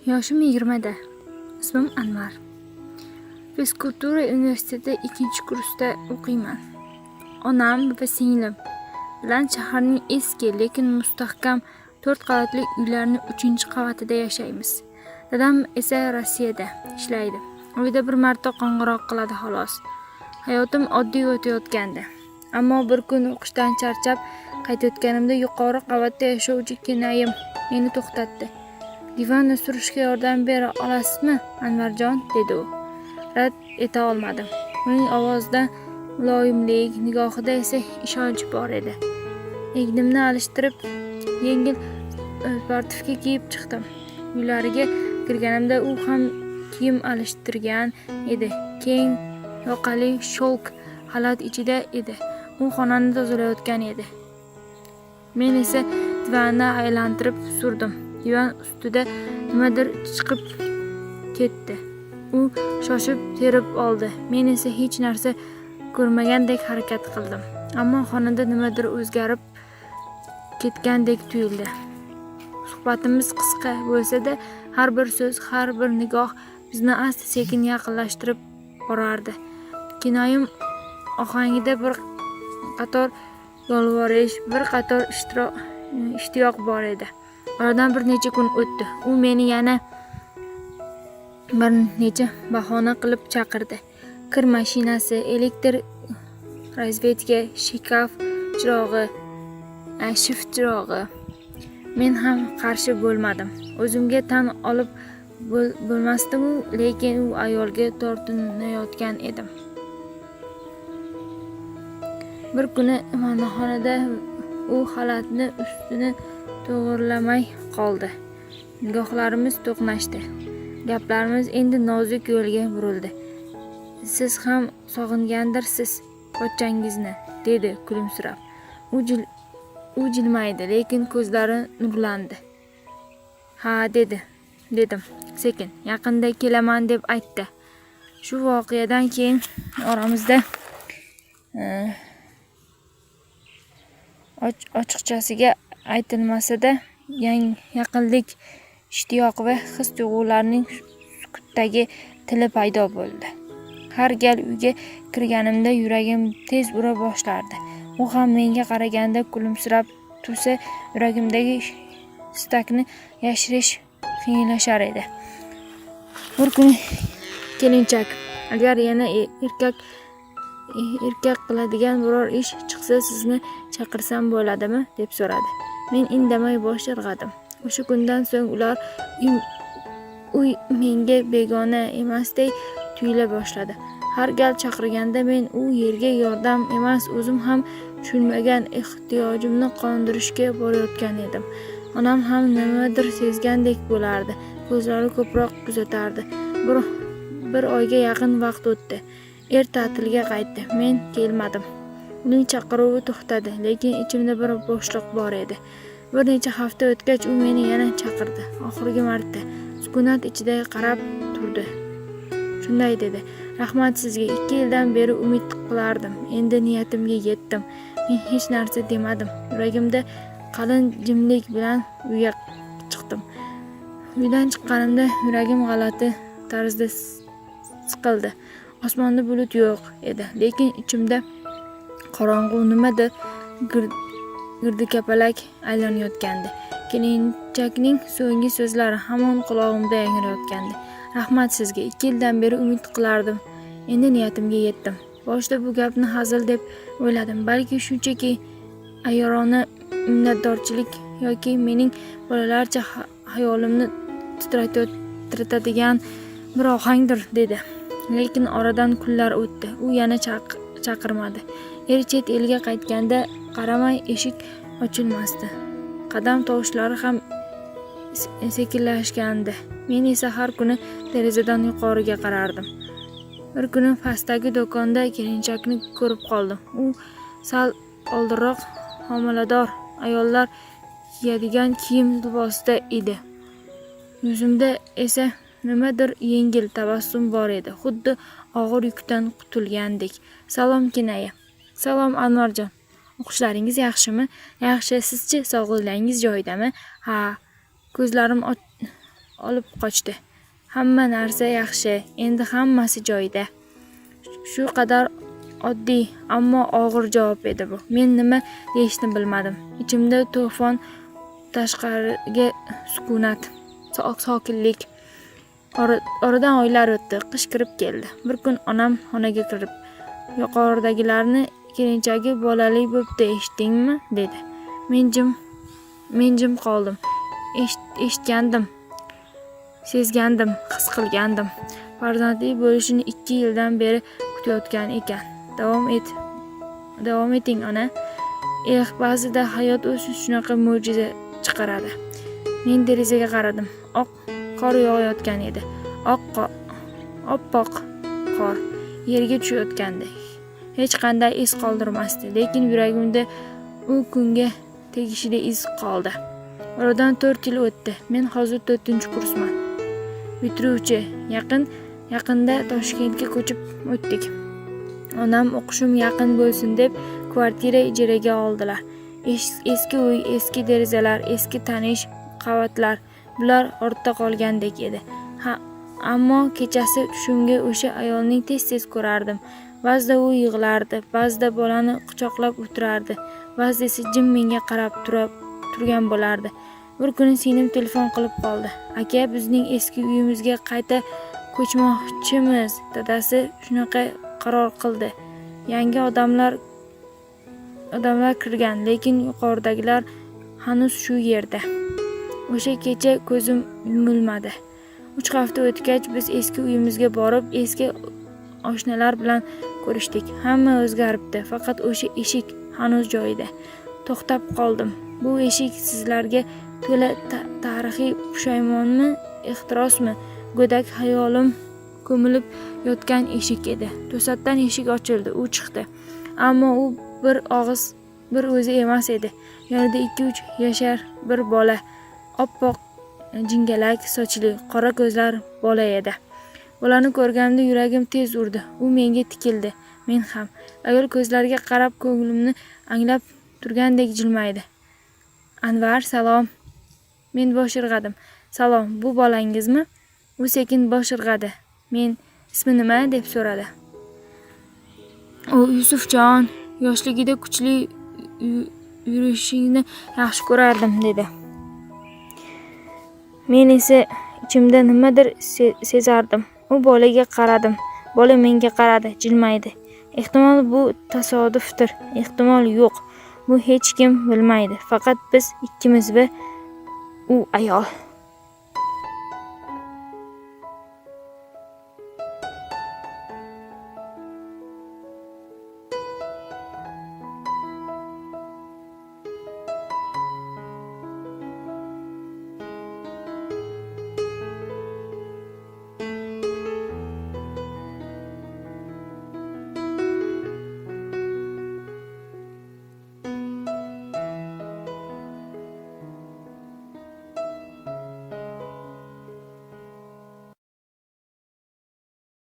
Yoshim 20da. Ismim Anvar. Fizkultura universitetida 2-kursda o'qiyman. Onam va singlim bilan shaharning eski, lekin mustahkam 4 qavatli uylarning 3-qavatida yashaymiz. Dadam esa Rossiyada ishlaydi. Uyda bir marta qo'ng'iroq qiladi xolos. Hayotim oddiy o'tayotgandi. Ammo bir kun o'qishdan charchab qaytayotganimda yuqori qavatda yashovchi kenayim meni to'xtatdi. Divanni surishga yordam bera olasizmi, Anvarjon, dedi u. Rad eta olmadim. Uning ovozida muloyimlik, nigohida esa ishonch bor edi. Egnimni alishtirib, yengil sportivka kiyib chiqdim. Uylariga kirganimda u ham kiyim alishtirgan edi. Keng, yoqali sholk xalat ichida edi. U xonani tozalayotgan edi. Men esa divanni aylantirib surdim. Divan ustida nimadir chiqib ketdi. U shoshib terib oldi. Men esa hech narsa ko'rmagandek harakat qildim. Ammo xonada nimadir o'zgarib ketgandek tuyuldi. Suhbatimiz qisqa bo'lsa-da, har bir so'z, har bir nigoh bizni asta-sekin yaqinlashtirib borardi. Kinoyim ohangida bir qator yolvorish, bir qator ishtiyoq bor edi. Oradan bir necha kun o'tdi. U meni yana bir necha bahona qilib chaqirdi. Kir mashinasi, elektr razvedka, shikaf chirog'i, shift chirog'i. Men ham qarshi bo'lmadim. O'zimga tan olib bo'lmasdim-u, lekin u ayolga tortinayotgan edim. Bir kuni mehmonxonada u xalatni ustini to'g'rilamay qoldi. Nigohlarimiz to'qnashdi. Gaplarimiz endi nozik yo'lga burildi. Siz ham sog'ingandirsiz pochchangizni, dedi kulimsirab. U jilmaydi, lekin ko'zlari nurlandi. Ha, dedim sekin. Yaqinda kelaman deb aytdi. Shu voqeadan keyin oramizda ochiqchasiga aytilmasa-da, yaqinlik, ishtiyoq va his-tuyg'ularning sukutdagi tili paydo bo'ldi. Har gal uyga kirganimda yuragim tez ura boshlardi. U ham menga qaraganda kulimsirab tursa, yuragimdagi istakni yashirish qiyinlashar edi. Bir kun kelinchak, agar yana erkak qiladigan biror ish chiqsa, sizni chaqirsam bo'ladimi, deb so'radi. Men indamay bosh irg'adim. O'sha kundan so'ng uy menga begona emasdek tuyula boshladi. Har gal chaqirganda men u yerga yordam emas, o'zim ham tushunmagan ehtiyojimni qondirishga borayotgan edim. Onam ham nimadir sezgandek bo'lardi. Ko'zlari ko'proq kuzatardi. Bir oyga yaqin vaqt o'tdi. Ta'tilga qaytdi. Men kelmadim. Uning chaqiruvi to'xtadi, lekin ichimda bir bo'shliq bor edi. Bir necha hafta o'tgach u meni yana chaqirdi. Oxirgi marta sukunat ichida qarab turdi. Shunday dedi: "Rahmat sizga. 2 yildan beri umid qilardim. Endi niyatimga yetdim." Men hech narsa demadim. Yuragimda qalin jimlik bilan uyga chiqdim. Uydan chiqqanimda yuragim g'alati tarzda siqildi. Osmonda bulut yo'q edi, lekin ichimda qorong'u nimadir girdikapalak aylanayotgandi. Kelinchakning so'nggi so'zlari hamon qulog'imda yangrayotgandi. Rahmat sizga. 2 yildan beri umid qilardim. Endi niyatimga yetdim. Boshida bu gapni hazil deb o'yladim. Balki shunchaki ayyorona minnatdorchilik yoki mening bolalarcha xayolimni titratadigan bir ohangdir, dedi. Lekin oradan kunlar o'tdi. U yana chaqirmadi. Chet elga qaytganda qaramay eshik ochilmasdi. Qadam tovushlari ham sekinlashgandi. Men esa har kuni derazadan yuqoriga qarardim. Bir kuni pastdagi do'konda kelinchakni ko'rib qoldim. U sal oldinroq homilador ayollar kiyadigan kiyim libosida edi. Yuzimda esa nimadir yengil tabassum bor edi, xuddi og'ir yukdan qutulgandek. Salom Kinaya. Salom Anvarjon. O'qishlaringiz yaxshimi? Yaxshi, sizchi, sog'lig'ingiz joyidami? Ha. Ko'zlarim olib qochdi. Hamma narsa yaxshi, endi hammasi joyida. Shu qadar oddiy, ammo og'ir javob edi bu. Men nima deyishni bilmadim. Ichimda to'fon, tashqariga sukunat, sokinlik. Oradan oylar o'tdi, qish kirib keldi. Bir kun onam xonaga kirib, yuqoridagilarni kelinchagi bolali bo'pti, eshitdingmi, dedi. Men jim qoldim. Eshitgandim, sezgandim, his qilgandim. Farzandli bo'lishini 2 yildan beri kutayotgan ekan. Davom eting, ona. Ba'zida hayot o'zi shunaqa mo'jiza chiqaradi. Men derazaga qaradim. Oq qor yog'ayotgan edi. Oppoq qor yerga tushayotgandi. Hech qanday iz qoldirmasdi, lekin yuragimda u kunga tegishli iz qoldi. Oradan 4 yil o'tdi. Men hozir 4-kursman. Bitiruvchi. Yaqinda Toshkentga ko'chib o'tdik. Onam o'qishim yaqin bo'lsin deb kvartira ijaraga oldilar. Eski uy, eski derazalar, eski tanish qavatlar, bular ortda qolgandek edi. Ammo kechasi tushimga o'sha ayolni tez ko'rardim. Ba'zida u yig'lardi, ba'zida bolani quchoqlab o'tirardi, ba'zida esa jim menga qarab turgan bo'lardi. Bir kuni singlim telefon qilib qoldi. Aka, bizning eski uyimizga qayta ko'chmoqchimiz. Dadasi shunaqa qaror qildi. Yangi odamlar kirgan, lekin yuqoridagilar hanuz shu yerda. O'sha kecha ko'zim yumilmadi. 3 hafta o'tgach biz eski uyimizga borib, eski oshnalar bilan ko'rishdik. Hamma o'zgaribdi, faqat o'sha eshik hanuz joyida. To'xtab qoldim. Bu eshik sizlarga to'la tarixiy pushaymonmi, ehtirosmi? Go'dak hayolim ko'milib yotgan eshik edi. To'satdan eshik ochildi, u chiqdi. Ammo u bir o'zi emas edi. Yonida 2-3 yashar bir bola. Oppoq jingalak sochli, qora ko'zlar bola edi. Bolani ko'rganimda yuragim tez urdi. U menga tikildi. Men ham ayol ko'zlariga qarab ko'nglimni anglab turgandek jilmaydi. Anvar, salom. Men bosh irg'adim. Salom, bu bolangizmi? U sekin bosh irg'adi. Men ismi nima deb so'radi. U Yusufjon, yoshligida kuchli yurishingni yaxshi ko'rardim, dedi. Men esa ichimda nimadir sezardim. U bolaga qaradim. Bola menga qaradi, jilmaydi. Ehtimol bu tasodifdir, ehtimol yo'q. Bu hech kim bilmaydi. Faqat biz ikkimiz va u ayol.